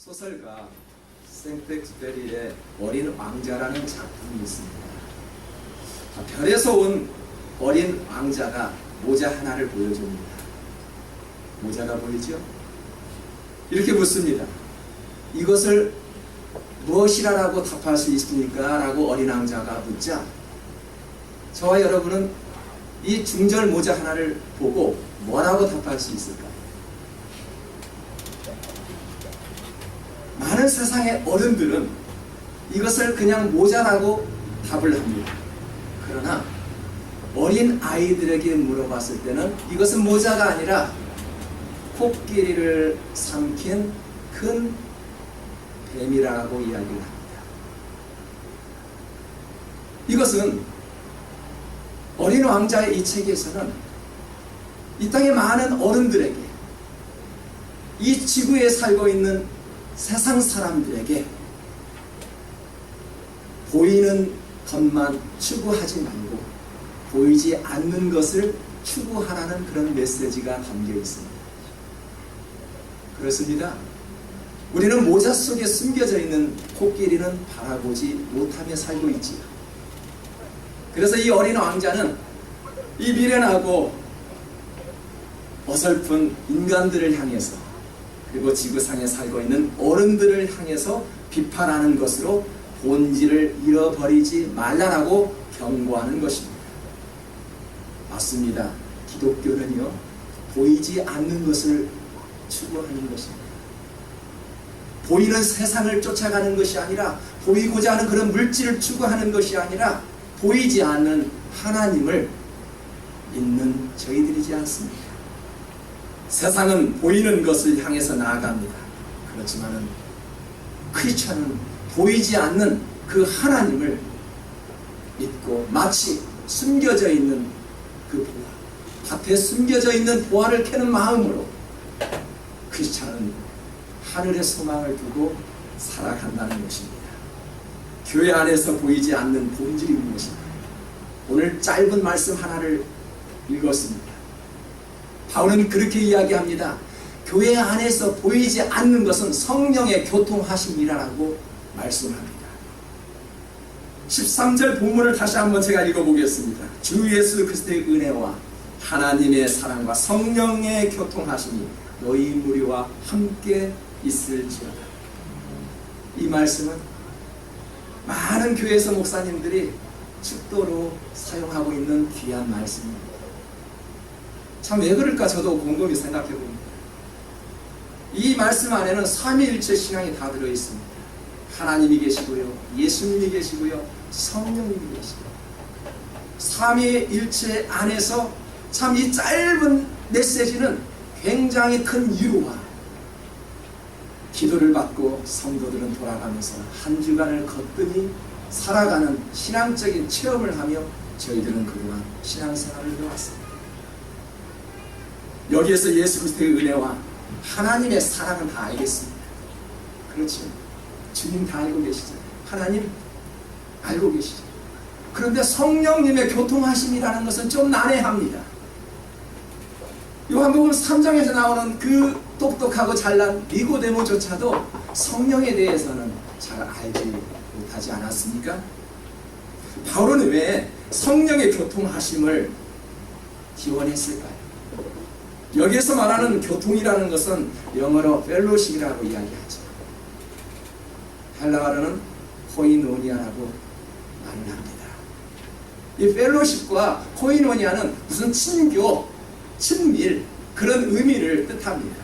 소설가 생텍스베리의 어린 왕자라는 작품이 있습니다. 별에서 온 어린 왕자가 모자 하나를 보여줍니다. 모자가 보이죠? 이렇게 묻습니다. 이것을 무엇이라고 답할 수 있습니까? 라고 어린 왕자가 묻자 저와 여러분은 이 중절 모자 하나를 보고 뭐라고 답할 수 있을까? 많은 세상의 어른들은 이것을 그냥 모자라고 답을 합니다. 그러나 어린 아이들에게 물어봤을 때는 이것은 모자가 아니라 코끼리를 삼킨 큰 뱀이라고 이야기를 합니다. 이것은 어린 왕자의 이 책에서는 이 땅의 많은 어른들에게, 이 지구에 살고 있는 세상 사람들에게 보이는 것만 추구하지 말고 보이지 않는 것을 추구하라는 그런 메시지가 담겨 있습니다. 그렇습니다. 우리는 모자 속에 숨겨져 있는 코끼리는 바라보지 못하며 살고 있지요. 그래서 이 어린 왕자는 이 미련하고 어설픈 인간들을 향해서, 그리고 지구상에 살고 있는 어른들을 향해서 비판하는 것으로 본질을 잃어버리지 말라라고 경고하는 것입니다. 맞습니다. 기독교는요, 보이지 않는 것을 추구하는 것입니다. 보이는 세상을 쫓아가는 것이 아니라, 보이고자 하는 그런 물질을 추구하는 것이 아니라 보이지 않는 하나님을 믿는 저희들이지 않습니다. 세상은 보이는 것을 향해서 나아갑니다. 그렇지만 크리스천은 보이지 않는 그 하나님을 믿고, 마치 숨겨져 있는 그 보화, 밭에 숨겨져 있는 보화를 캐는 마음으로 크리스천은 하늘의 소망을 두고 살아간다는 것입니다. 교회 안에서 보이지 않는 본질이 무엇인가? 오늘 짧은 말씀 하나를 읽었습니다. 바울은 그렇게 이야기합니다. 교회 안에서 보이지 않는 것은 성령의 교통하심이라고 말씀합니다. 13절 본문을 다시 한번 제가 읽어보겠습니다. 주 예수 그리스도의 은혜와 하나님의 사랑과 성령의 교통하심이 너희 무리와 함께 있을지어다. 이 말씀은 많은 교회에서 목사님들이 축도로 사용하고 있는 귀한 말씀입니다. 참 왜 그럴까 저도 곰곰이 생각해 봅니다. 이 말씀 안에는 삼위일체 신앙이 다 들어있습니다. 하나님이 계시고요, 예수님이 계시고요, 성령님이 계시고요. 삼위일체 안에서 참 이 짧은 메시지는 굉장히 큰 위로와 기도를 받고 성도들은 돌아가면서 한 주간을 거뜬히 살아가는 신앙적인 체험을 하며 저희들은 그동안 신앙생활을 해왔습니다. 여기에서 예수 그리스도의 은혜와 하나님의 사랑은 다 알겠습니다. 그렇죠. 주님 다 알고 계시죠. 하나님 알고 계시죠. 그런데 성령님의 교통하심이라는 것은 좀 난해합니다. 요한복음 3장에서 나오는 그 똑똑하고 잘난 니고데모조차도 성령에 대해서는 잘 알지 못하지 않았습니까? 바울은 왜 성령의 교통하심을 기원했을까요? 여기에서 말하는 교통이라는 것은 영어로 펠로십이라고 이야기하죠. 헬라어로는 코이노니아라고 말을 합니다. 이 펠로십과 코이노니아는 무슨 친교, 친밀, 그런 의미를 뜻합니다.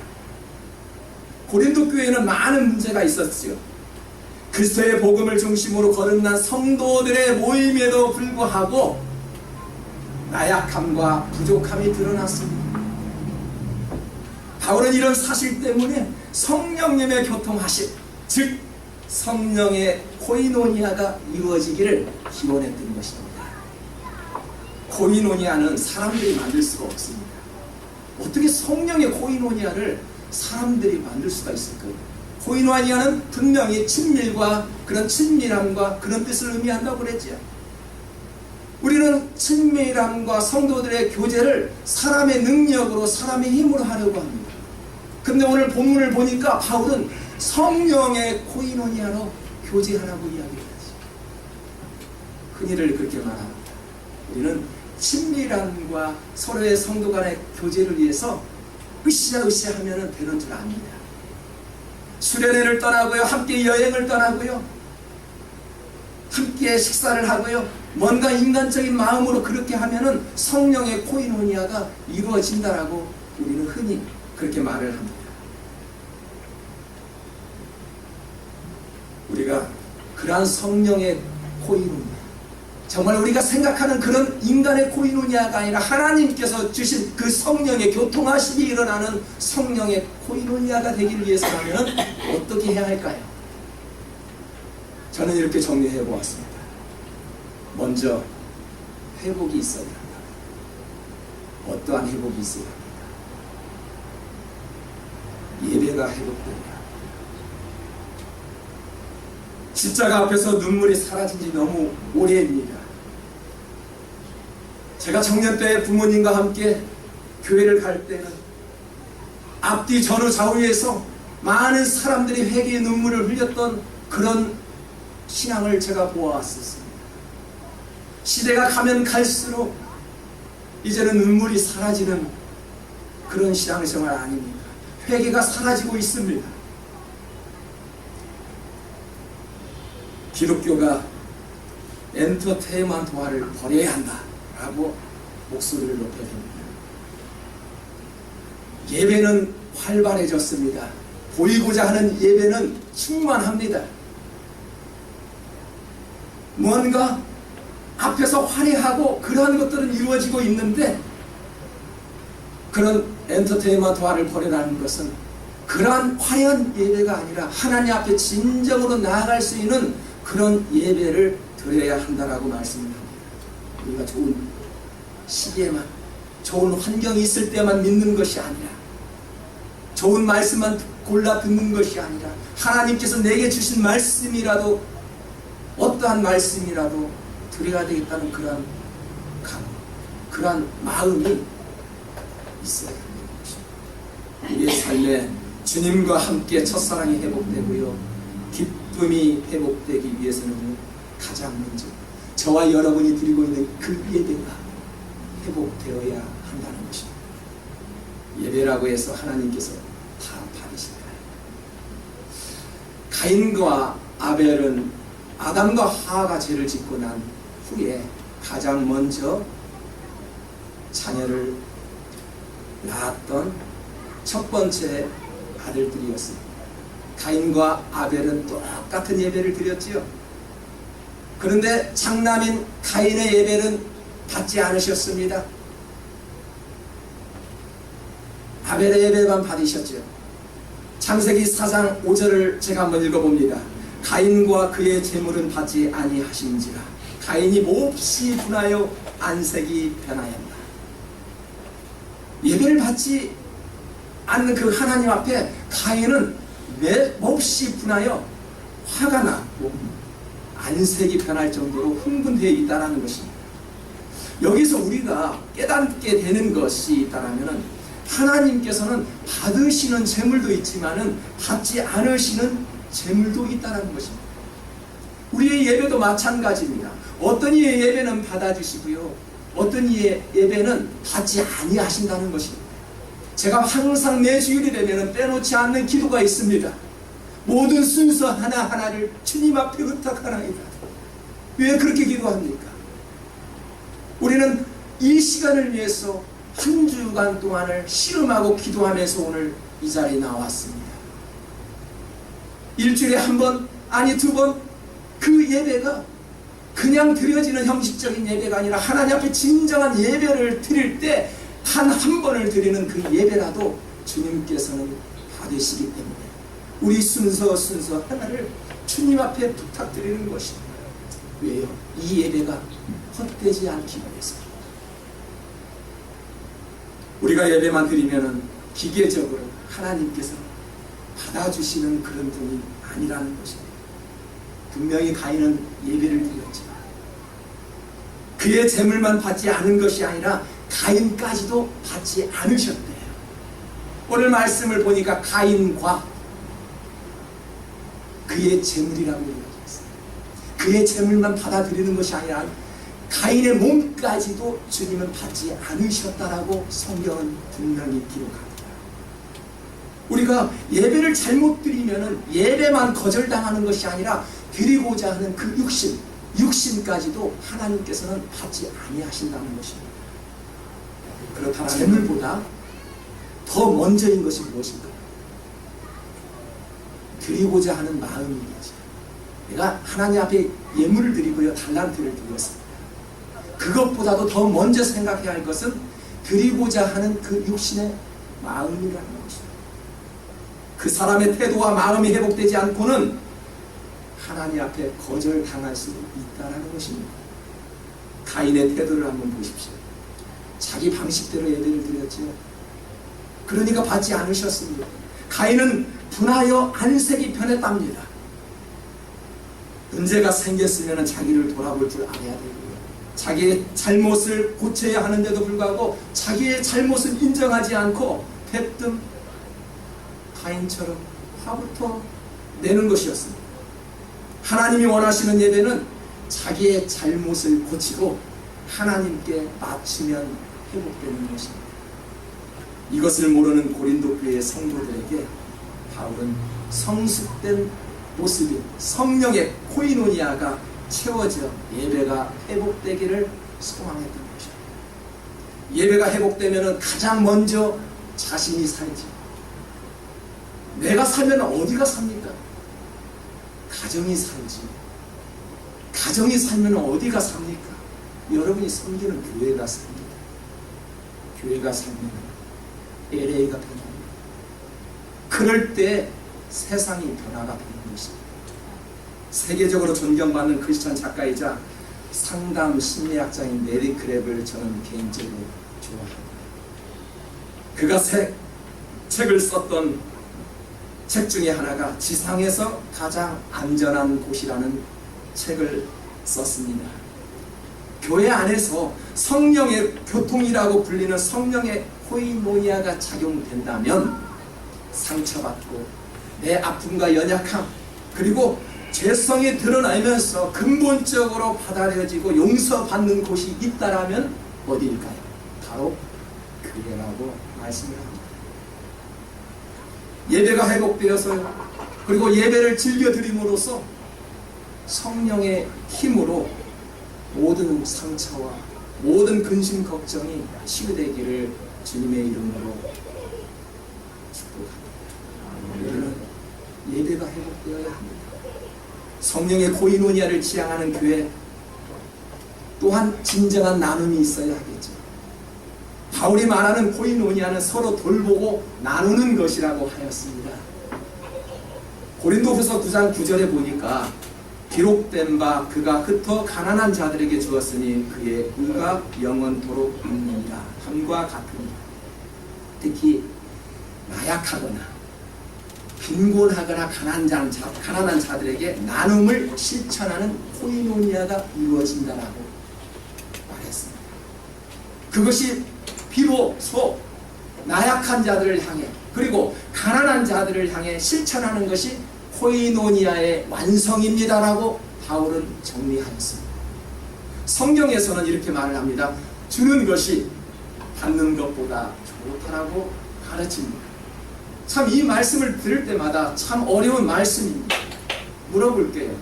고린도 교회에는 많은 문제가 있었죠. 그리스도의 복음을 중심으로 거듭난 성도들의 모임에도 불구하고 나약함과 부족함이 드러났습니다. 바울은 이런 사실 때문에 성령님의 교통하심, 즉 성령의 코이노니아가 이루어지기를 기원했던 것입니다. 코이노니아는 사람들이 만들 수가 없습니다. 어떻게 성령의 코이노니아를 사람들이 만들 수가 있을까요? 코이노니아는 분명히 친밀과 그런 친밀함과 그런 뜻을 의미한다고 그랬죠. 우리는 친밀함과 성도들의 교제를 사람의 능력으로, 사람의 힘으로 하려고 합니다. 근데 오늘 본문을 보니까 바울은 성령의 코이노니아로 교제하라고 이야기하지. 흔히들 그렇게 말합니다. 우리는 친밀함과 서로의 성도 간의 교제를 위해서 으쌰으쌰 하면 되는 줄 압니다. 수련회를 떠나고요, 함께 여행을 떠나고요, 함께 식사를 하고요, 뭔가 인간적인 마음으로 그렇게 하면은 성령의 코이노니아가 이루어진다라고 우리는 흔히 그렇게 말을 합니다. 우리가 그러한 성령의 코이노니아, 정말 우리가 생각하는 그런 인간의 코이노니아가 아니라 하나님께서 주신 그 성령의 교통하심이 일어나는 성령의 코이노니아가 되기 위해서라면 어떻게 해야 할까요? 저는 이렇게 정리해 보았습니다. 먼저 회복이 있어야 합니다. 어떠한 회복이 있어야 합니다. 예배가 회복됩니다. 십자가 앞에서 눈물이 사라진 지 너무 오래입니다. 제가 청년 때 부모님과 함께 교회를 갈 때는 앞뒤 전후 좌우에서 많은 사람들이 회개의 눈물을 흘렸던 그런 신앙을 제가 보아왔었습니다. 시대가 가면 갈수록 이제는 눈물이 사라지는 그런 신앙이 정말 아닙니다. 회개가 사라지고 있습니다. 기독교가 엔터테인먼트화를 버려야 한다라고 목소리를 높여야 됩니다. 예배는 활발해졌습니다. 보이고자 하는 예배는 충만합니다. 뭔가 앞에서 화려하고 그러한 것들은 이루어지고 있는데, 그런 엔터테인먼트화를 버려라는 것은 그러한 화려한 예배가 아니라 하나님 앞에 진정으로 나아갈 수 있는 그런 예배를 드려야 한다라고 말씀합니다. 우리가 좋은 시기에만, 좋은 환경이 있을 때만 믿는 것이 아니라, 좋은 말씀만 골라 듣는 것이 아니라, 하나님께서 내게 주신 말씀이라도, 어떠한 말씀이라도 드려야 되겠다는 그러한 감, 그러한 마음이 있어야 합니다. 우리의 삶에 주님과 함께 첫사랑이 회복되고요, 기쁨이 회복되기 위해서는 가장 먼저 저와 여러분이 드리고 있는 그 예배가 회복되어야 한다는 것입니다. 예배라고 해서 하나님께서 다 받으신다. 가인과 아벨은 아담과 하와가 죄를 짓고 난 후에 가장 먼저 자녀를 낳았던 첫 번째 아들들이었습니다. 가인과 아벨은 똑같은 예배를 드렸지요. 그런데 장남인 가인의 예배는 받지 않으셨습니다. 아벨의 예배만 받으셨죠. 창세기 4장 5절을 제가 한번 읽어봅니다. 가인과 그의 재물은 받지 아니하신지라 가인이 몹시 분하여 안색이 변하였다. 예배를 받지 않는 그 하나님 앞에 가인은 몹시 분하여 화가 났고 안색이 변할 정도로 흥분되어 있다는 것입니다. 여기서 우리가 깨닫게 되는 것이 있다면 하나님께서는 받으시는 재물도 있지만은 받지 않으시는 재물도 있다는 것입니다. 우리의 예배도 마찬가지입니다. 어떤 이의 예배는 받아주시고요, 어떤 이의 예배는 받지 아니하신다는 것입니다. 제가 항상 매 주일이 되면 빼놓지 않는 기도가 있습니다. 모든 순서 하나하나를 주님 앞에 부탁하나이다. 왜 그렇게 기도합니까? 우리는 이 시간을 위해서 한 주간 동안을 씨름하고 기도하면서 오늘 이 자리에 나왔습니다. 일주일에 한 번, 아니 두 번, 그 예배가 그냥 드려지는 형식적인 예배가 아니라 하나님 앞에 진정한 예배를 드릴 때 한 번을 드리는 그 예배라도 주님께서는 받으시기 때문에 우리 순서 하나를 주님 앞에 부탁드리는 것입니다. 왜요? 이 예배가 헛되지 않기 위해서. 우리가 예배만 드리면은 기계적으로 하나님께서 받아주시는 그런 분이 아니라는 것입니다. 분명히 가인은 예배를 드렸지만 그의 재물만 받지 않은 것이 아니라 가인까지도 받지 않으셨대요. 오늘 말씀을 보니까 가인과 그의 재물이라고 이야기했어요. 그의 재물만 받아들이는 것이 아니라 가인의 몸까지도 주님은 받지 않으셨다라고 성경은 분명히 기록합니다. 우리가 예배를 잘못 드리면은 예배만 거절당하는 것이 아니라 드리고자 하는 그 육신까지도 하나님께서는 받지 아니하신다는 것입니다. 그렇다면 재물보다 더 먼저인 것이 무엇인가? 드리고자 하는 마음이겠죠. 내가 하나님 앞에 예물을 드리고요, 달란트를 드렸습니다. 그것보다도 더 먼저 생각해야 할 것은 드리고자 하는 그 육신의 마음이라는 것입니다. 그 사람의 태도와 마음이 회복되지 않고는 하나님 앞에 거절당할 수 있다는 것입니다. 가인의 태도를 한번 보십시오. 자기 방식대로 예배를 드렸지요. 그러니까 받지 않으셨습니다. 가인은 분하여 안색이 변했답니다. 문제가 생겼으면 자기를 돌아볼 줄 알아야 되고요. 자기의 잘못을 고쳐야 하는데도 불구하고 자기의 잘못을 인정하지 않고 대뜸 가인처럼 화부터 내는 것이었습니다. 하나님이 원하시는 예배는 자기의 잘못을 고치고 하나님께 맞추면 회복되는 것입니다. 이것을 모르는 고린도 교회의 성도들에게 바울은 성숙된 모습인 성령의 코이노니아가 채워져 예배가 회복되기를 소망했던 것입니다. 예배가 회복되면 가장 먼저 자신이 살지. 내가 살면 어디가 삽니까? 가정이 살지. 가정이 살면 어디가 삽니까? 여러분이 섬기는 교회가 삽니다. 교회가 살면 LA가 변합니다. 그럴 때 세상이 변화가 되는 것입니다. 세계적으로 존경받는 크리스천 작가이자 상담 심리학자인 메리 크랩을 저는 개인적으로 좋아합니다. 그가 책을 썼던 책 중에 하나가 지상에서 가장 안전한 곳이라는 책을 썼습니다. 교회 안에서 성령의 교통이라고 불리는 성령의 코이노니아가 작용된다면 상처받고 내 아픔과 연약함 그리고 죄성이 드러나면서 근본적으로 받아들여지고 용서받는 곳이 있다라면 어디일까요? 바로 교회라고 말씀을 합니다. 예배가 회복되어서요. 그리고 예배를 즐겨드림으로써 성령의 힘으로 모든 상처와 모든 근심 걱정이 치유되기를 주님의 이름으로 축복합니다. 우리는 예배가 회복되어야 합니다. 성령의 코이노니아를 지향하는 교회 또한 진정한 나눔이 있어야 하겠죠. 바울이 말하는 코이노니아는 서로 돌보고 나누는 것이라고 하였습니다. 고린도후서 9장 9절에 보니까 기록된 바 그가 흩어 가난한 자들에게 주었으니 그의 의가 영원토록 있느니라 함과 같으니 특히 나약하거나 빈곤하거나 가난한 자들에게 나눔을 실천하는 코이노니아가 이루어진다라고 말했습니다. 그것이 비로소 나약한 자들을 향해 그리고 가난한 자들을 향해 실천하는 것이 코이노니아의 완성입니다라고 바울은 정리하였습니다. 성경에서는 이렇게 말을 합니다. 주는 것이 받는 것보다 좋다라고 가르칩니다. 참 이 말씀을 들을 때마다 참 어려운 말씀입니다. 물어볼게요.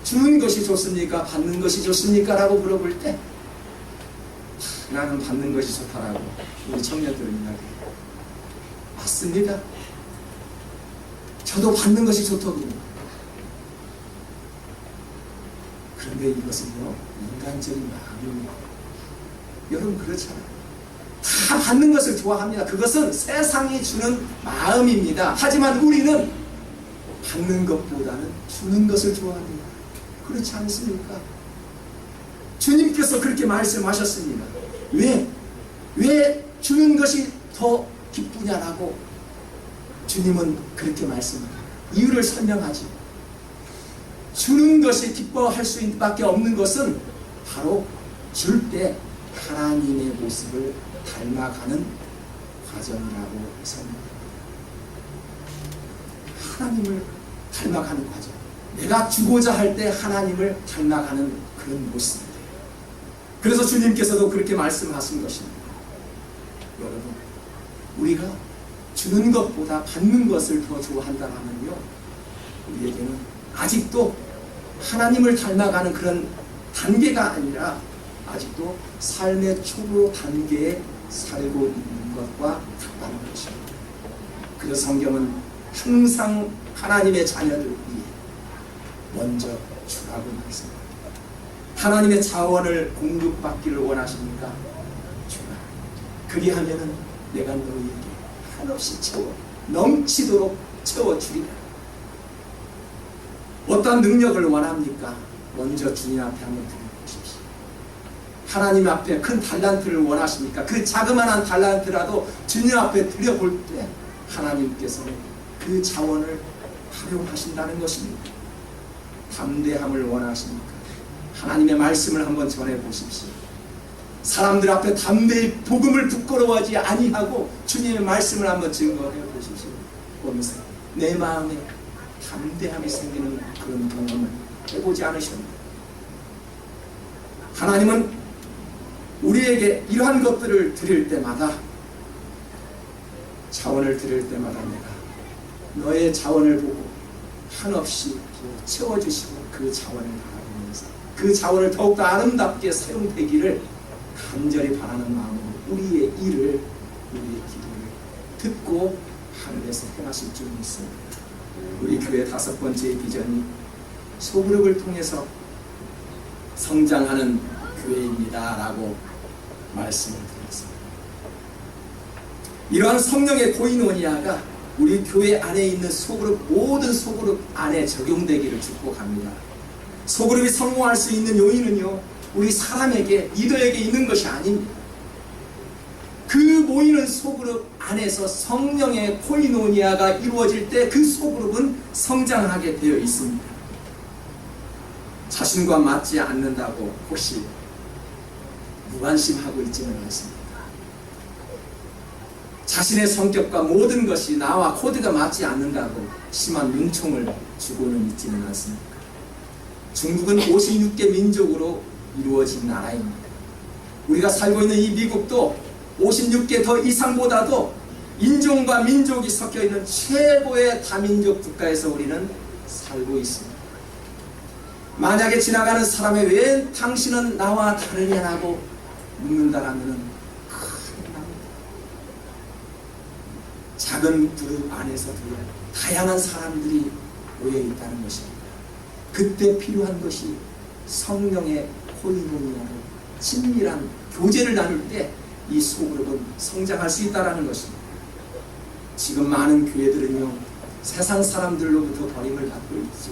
주는 것이 좋습니까? 받는 것이 좋습니까? 라고 물어볼 때 나는 받는 것이 좋다라고 우리 청년들은 이야기해요. 맞습니다. 저도 받는 것이 좋더군요. 그런데 이것은요 인간적인 마음입니다. 여러분 그렇잖아요. 다 받는 것을 좋아합니다. 그것은 세상이 주는 마음입니다. 하지만 우리는 받는 것보다는 주는 것을 좋아합니다. 그렇지 않습니까? 주님께서 그렇게 말씀하셨습니다. 왜 주는 것이 더 기쁘냐라고 주님은 그렇게 말씀합니다. 이유를 설명하지. 주는 것이 기뻐할 수밖에 없는 것은 바로 줄 때 하나님의 모습을 닮아가는 과정이라고 설명합니다. 하나님을 닮아가는 과정. 내가 주고자 할 때 하나님을 닮아가는 그런 모습이에요. 그래서 주님께서도 그렇게 말씀하신 것입니다. 여러분, 우리가 주는 것보다 받는 것을 더 좋아한다면요, 우리에게는 아직도 하나님을 닮아가는 그런 단계가 아니라 아직도 삶의 초보 단계에 살고 있는 것과 같다는 것입니다. 그래서 성경은 항상 하나님의 자녀들 위해 먼저 주라고 말씀합니다. 하나님의 자원을 공급받기를 원하십니까? 주라. 그리하면은 내가 너희에게 한없이 채워 넘치도록 채워주리라. 어떤 능력을 원합니까? 먼저 주님 앞에 한번 드려보십시오. 하나님 앞에 큰 달란트를 원하십니까? 그 자그마한 달란트라도 주님 앞에 드려볼 때 하나님께서는 그 자원을 활용하신다는 것입니다. 담대함을 원하십니까? 하나님의 말씀을 한번 전해보십시오. 사람들 앞에 담대히 복음을 부끄러워하지 아니하고 주님의 말씀을 한번 증거해 보십시오. 보면서 내 마음에 담대함이 생기는 그런 경험을 해보지 않으셨나요? 하나님은 우리에게 이러한 것들을 드릴 때마다, 자원을 드릴 때마다 내가 너의 자원을 보고 한없이 채워주시고 그 자원을 바라보면서 그 자원을 더욱더 아름답게 사용되기를 간절히 바라는 마음으로 우리의 일을, 우리의 기도를 듣고 하늘에서 행하실 줄 믿습니다. 우리 교회 5번째 비전이 소그룹을 통해서 성장하는 교회입니다 라고 말씀을 드렸습니다. 이러한 성령의 코이노니아가 우리 교회 안에 있는 소그룹, 모든 소그룹 안에 적용되기를 축복합니다. 소그룹이 성공할 수 있는 요인은요, 우리 사람에게, 리더에게 있는 것이 아닙니다. 그 모이는 소그룹 안에서 성령의 코이노니아가 이루어질 때 그 소그룹은 성장하게 되어 있습니다. 자신과 맞지 않는다고 혹시 무관심하고 있지는 않습니다. 자신의 성격과 모든 것이 나와 코드가 맞지 않는다고 심한 눈총을 주고는 있지는 않습니다. 중국은 56개 민족으로 이루어진 나라입니다. 우리가 살고 있는 이 미국도 56개 더 이상보다도 인종과 민족이 섞여 있는 최고의 다민족 국가에서 우리는 살고 있습니다. 만약에 지나가는 사람이 왜 당신은 나와 다르냐고 묻는다라면 큰일 납니다. 작은 그룹 안에서도 다양한 사람들이 모여 있다는 것입니다. 그때 필요한 것이 성령의 코이노니아로 친밀한 교제를 나눌 때 이 소그룹은 성장할 수 있다는 것입니다. 지금 많은 교회들은요, 세상 사람들로부터 버림을 받고 있죠.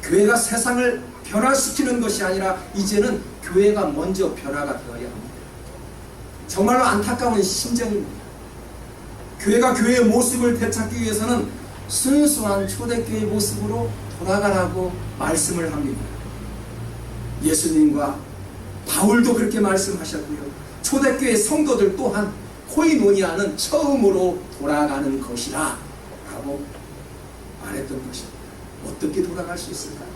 교회가 세상을 변화시키는 것이 아니라 이제는 교회가 먼저 변화가 되어야 합니다. 정말로 안타까운 심정입니다. 교회가 교회의 모습을 되찾기 위해서는 순수한 초대교회의 모습으로 돌아가라고 말씀을 합니다. 예수님과 바울도 그렇게 말씀하셨고요. 초대교회 성도들 또한 코이노니아는 처음으로 돌아가는 것이라 라고 말했던 것입니다. 어떻게 돌아갈 수 있을까요?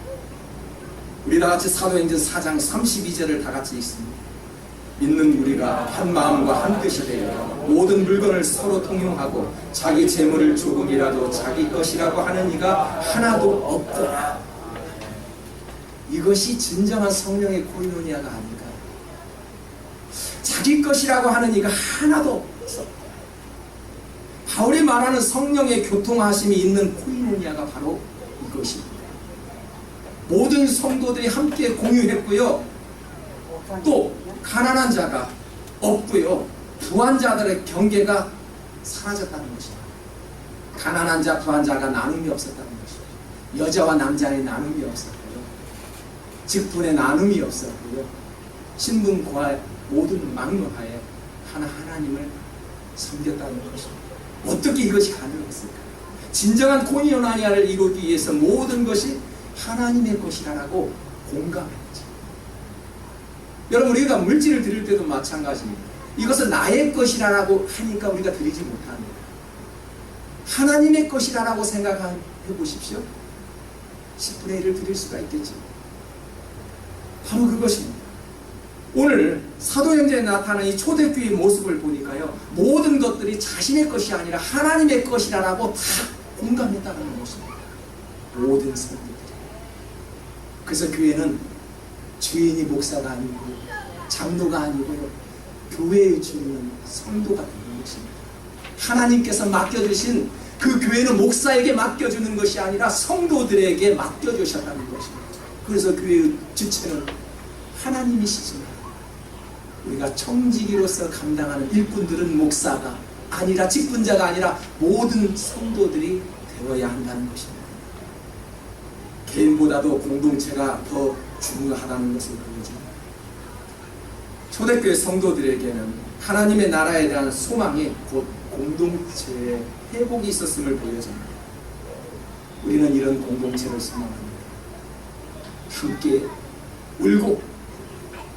우리 다같이 사도행전 4장 32절을 다같이 읽습니다. 믿는 우리가 한 마음과 한 뜻이 되어 모든 물건을 서로 통용하고 자기 재물을 조금이라도 자기 것이라고 하는 이가 하나도 없더라. 이것이 진정한 성령의 코이노니아가 아닐까요? 자기 것이라고 하는 이가 하나도 없어. 바울이 말하는 성령의 교통하심이 있는 코이노니아가 바로 이것입니다. 모든 성도들이 함께 공유했고요. 또 가난한 자가 없고요. 부한 자들의 경계가 사라졌다는 것입니다. 가난한 자, 부한 자가 나눔이 없었다는 것입니다. 여자와 남자의 나눔이 없었고요. 직분의 나눔이 없었고요. 신분 고하 모든 막론하에 하나님을 섬겼다는 것입니다. 어떻게 이것이 가능했을까? 진정한 코이노니아를 이루기 위해서 모든 것이 하나님의 것이라고 공감했죠. 여러분, 우리가 물질을 드릴 때도 마찬가지입니다. 이것은 나의 것이라고 하니까 우리가 드리지 못합니다. 하나님의 것이라고 생각해 보십시오. 10분의 1을 드릴 수가 있겠죠. 바로 그것입니다. 오늘 사도행전에 나타나는 이 초대교회의 모습을 보니까요, 모든 것들이 자신의 것이 아니라 하나님의 것이라고 다 공감했다는 것입니다. 모든 성도들이. 그래서 교회는 주인이 목사가 아니고 장로가 아니고요, 교회의 주인은 성도가 되는 것입니다. 하나님께서 맡겨주신 그 교회는 목사에게 맡겨주는 것이 아니라 성도들에게 맡겨주셨다는 것입니다. 그래서 교회의 주체는 하나님이시지만 우리가 청지기로서 감당하는 일꾼들은 목사가 아니라, 직분자가 아니라 모든 성도들이 되어야 한다는 것입니다. 개인보다도 공동체가 더 중요하다는 것을 보여줍니다. 초대교회 성도들에게는 하나님의 나라에 대한 소망이 곧 공동체의 회복이 있었음을 보여줍니다. 우리는 이런 공동체를 소망합니다. 함께 울고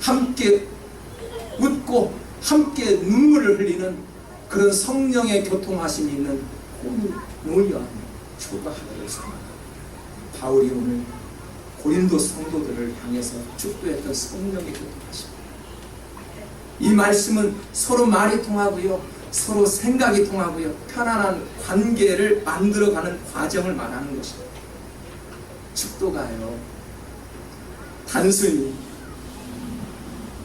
함께 웃고 함께 눈물을 흘리는 그런 성령의 교통하심이 있는 코이노니아 교회가 하기를 소망합니다. 바울이 오늘 고린도 성도들을 향해서 축도했던 성령의 교통하심, 이 말씀은 서로 말이 통하고요, 서로 생각이 통하고요, 편안한 관계를 만들어가는 과정을 말하는 것입니다. 축도가요, 단순히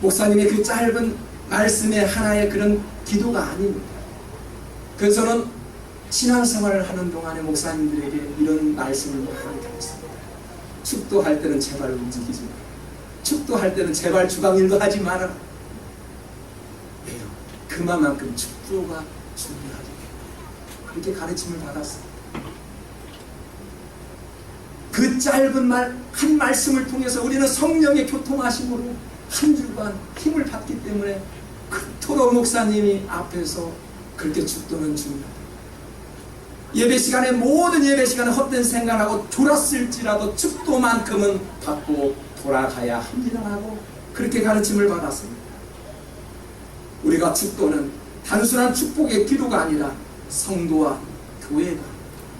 목사님의 그 짧은 말씀의 하나의 그런 기도가 아닙니다. 그래서는 신앙생활을 하는 동안에 목사님들에게 이런 말씀을 하게 했습니다. 축도할 때는 제발 움직이지 마라. 축도할 때는 제발 주방일도 하지 말아라. 왜요? 그만큼 축도가 중요하죠. 그렇게 가르침을 받았어요. 그 짧은 말, 한 말씀을 통해서 우리는 성령의 교통하심으로 한 주간 힘을 받기 때문에 그토록 목사님이 앞에서 그렇게 축도는 중요하다. 예배 시간에, 모든 예배 시간에 헛된 생각하고 졸았을지라도 축도만큼은 받고 돌아가야 합니다 하고 그렇게 가르침을 받았습니다. 우리가 축도는 단순한 축복의 기도가 아니라 성도와 교회가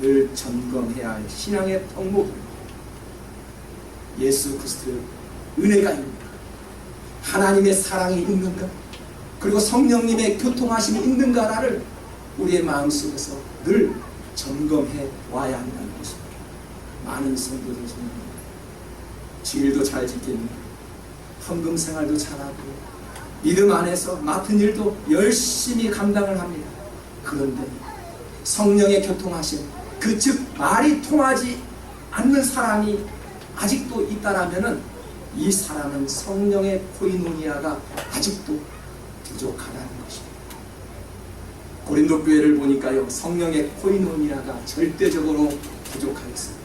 늘 점검해야 할 신앙의 덕목입니다. 예수 그리스도의 은혜가 있는가, 하나님의 사랑이 있는가, 그리고 성령님의 교통하심이 있는가를 우리의 마음속에서 늘 점검해 와야 한다는 것입니다. 많은 성도들 중에 주일도 잘 지킵니다. 헌금 생활도 잘하고 믿음 안에서 맡은 일도 열심히 감당을 합니다. 그런데 성령의 교통하심, 그 즉 말이 통하지 않는 사람이 아직도 있다라면은 이 사람은 성령의 코이노니아가 아직도 부족하다는 것입니다. 고린도 교회를 보니까요, 성령의 코이노니아가 절대적으로 부족하였습니다.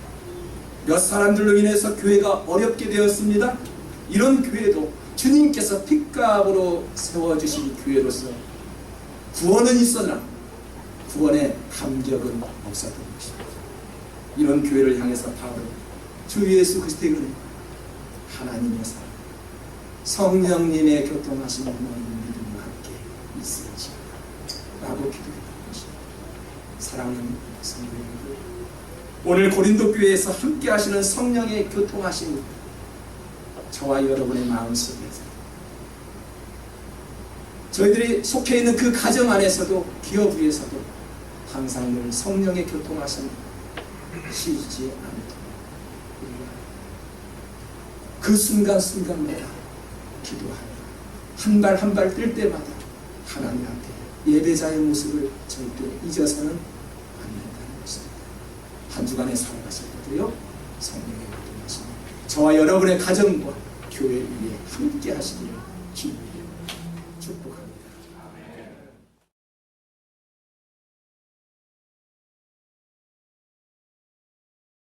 몇 사람들로 인해서 교회가 어렵게 되었습니다. 이런 교회도 주님께서 핏값으로 세워주신 교회로서 구원은 있으나 구원의 감격은 없었던 것입니다. 이런 교회를 향해서 바울은 주 예수 그리스도의 은혜, 하나님의 사랑, 성령님의 교통하심을 너희 믿음과 함께 있을지어다 라고 기도했던 것입니다. 사랑하는 성도 여러분, 오늘 고린도 교회에서 함께 하시는 성령의 교통하심이 저와 여러분의 마음속에서, 저희들이 속해 있는 그 가정 안에서도 기업 위에서도 항상 늘 성령의 교통하심이 쉬지 않도록 우리가 그 순간순간마다 기도하며 한 발 한 발 뛸 때마다 하나님 앞에 예배자의 모습을 절대 잊어서는 안 된다는 것입니다. 한 주간의 살아가실 때도요, 성령의 교통하심이 저와 여러분의 가정과 교회 위에 함께 하시기를 주님께 축복합니다.